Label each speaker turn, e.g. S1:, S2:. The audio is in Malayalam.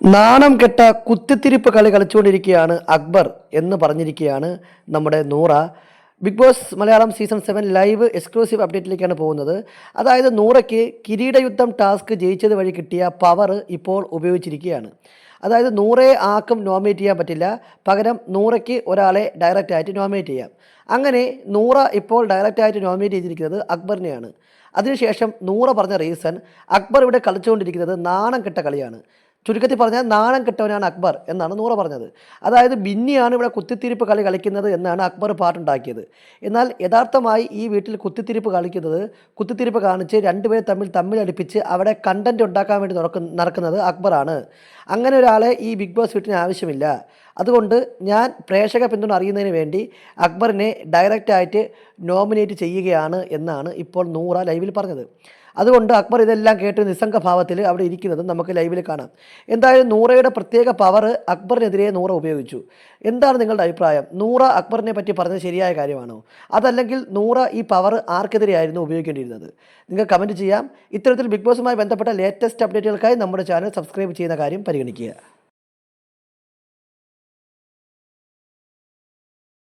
S1: നാണം കെട്ട കുത്തിത്തിരിപ്പ് കളി കളിച്ചുകൊണ്ടിരിക്കുകയാണ് അക്ബർ എന്ന് പറഞ്ഞിരിക്കുകയാണ് നമ്മുടെ Noora. Bigg Boss Malayalam season 7 live exclusive അപ്ഡേറ്റിലേക്കാണ് പോകുന്നത്. അതായത് നൂറയ്ക്ക് കിരീടയുദ്ധം ടാസ്ക് ജയിച്ചത് വഴി കിട്ടിയ പവർ ഇപ്പോൾ ഉപയോഗിച്ചിരിക്കുകയാണ്. അതായത് നൂറയെ ആർക്കും നോമിനേറ്റ് ചെയ്യാൻ പറ്റില്ല, പകരം നൂറയ്ക്ക് ഒരാളെ ഡയറക്റ്റായിട്ട് നോമിനേറ്റ് ചെയ്യാം. അങ്ങനെ നൂറ ഇപ്പോൾ ഡയറക്റ്റായിട്ട് നോമിനേറ്റ് ചെയ്തിരിക്കുന്നത് അക്ബറിനെയാണ്. അതിനുശേഷം നൂറ പറഞ്ഞ റീസൺ, അക്ബർ ഇവിടെ കളിച്ചുകൊണ്ടിരിക്കുന്നത് നാണം കെട്ട കളിയാണ്. ചുരുക്കത്തിൽ പറഞ്ഞാൽ നാണം കെട്ടവനാണ് അക്ബർ എന്നാണ് നൂറ പറഞ്ഞത്. അതായത് ബിന്നിയാണ് ഇവിടെ കുത്തിത്തിരിപ്പ് കളി കളിക്കുന്നത് എന്നാണ് അക്ബർ പാട്ടുണ്ടാക്കിയത്. എന്നാൽ യഥാർത്ഥമായി ഈ വീട്ടിൽ കുത്തിത്തിരിപ്പ് കാണിച്ച് രണ്ടുപേരെ തമ്മിലടിപ്പിച്ച് അവിടെ കണ്ടൻറ്റ് ഉണ്ടാക്കാൻ വേണ്ടി നടക്കുന്നത് അക്ബറാണ്. അങ്ങനെ ഒരാളെ ഈ ബിഗ് ബോസ് വീട്ടിന് ആവശ്യമില്ല. അതുകൊണ്ട് ഞാൻ പ്രേക്ഷക പിന്തുണ അറിയുന്നതിന് വേണ്ടി അക്ബറിനെ ഡയറക്റ്റായിട്ട് നോമിനേറ്റ് ചെയ്യുകയാണ് എന്നാണ് ഇപ്പോൾ നൂറ ലൈവിൽ പറഞ്ഞത്. അതുകൊണ്ട് അക്ബർ ഇതെല്ലാം കേട്ട് നിസ്സംഗഭാവത്തിൽ അവിടെ ഇരിക്കുന്നത് നമുക്ക് ലൈവിൽ കാണാം. എന്തായാലും നൂറയുടെ പ്രത്യേക പവർ അക്ബറിനെതിരെ നൂറ ഉപയോഗിച്ചു. എന്താണ് നിങ്ങളുടെ അഭിപ്രായം? നൂറ അക്ബറിനെ പറ്റി പറഞ്ഞത് ശരിയായ കാര്യമാണോ? അതല്ലെങ്കിൽ നൂറ ഈ പവർ ആർക്കെതിരെയായിരുന്നു ഉപയോഗിക്കേണ്ടിയിരുന്നത്? നിങ്ങൾ കമൻറ്റ് ചെയ്യാം. ഇത്തരത്തിൽ ബിഗ് ബോസുമായി ബന്ധപ്പെട്ട ലേറ്റസ്റ്റ് അപ്ഡേറ്റുകൾക്കായി നമ്മുടെ ചാനൽ സബ്സ്ക്രൈബ് ചെയ്യുന്ന കാര്യം പരിഗണിക്കുക.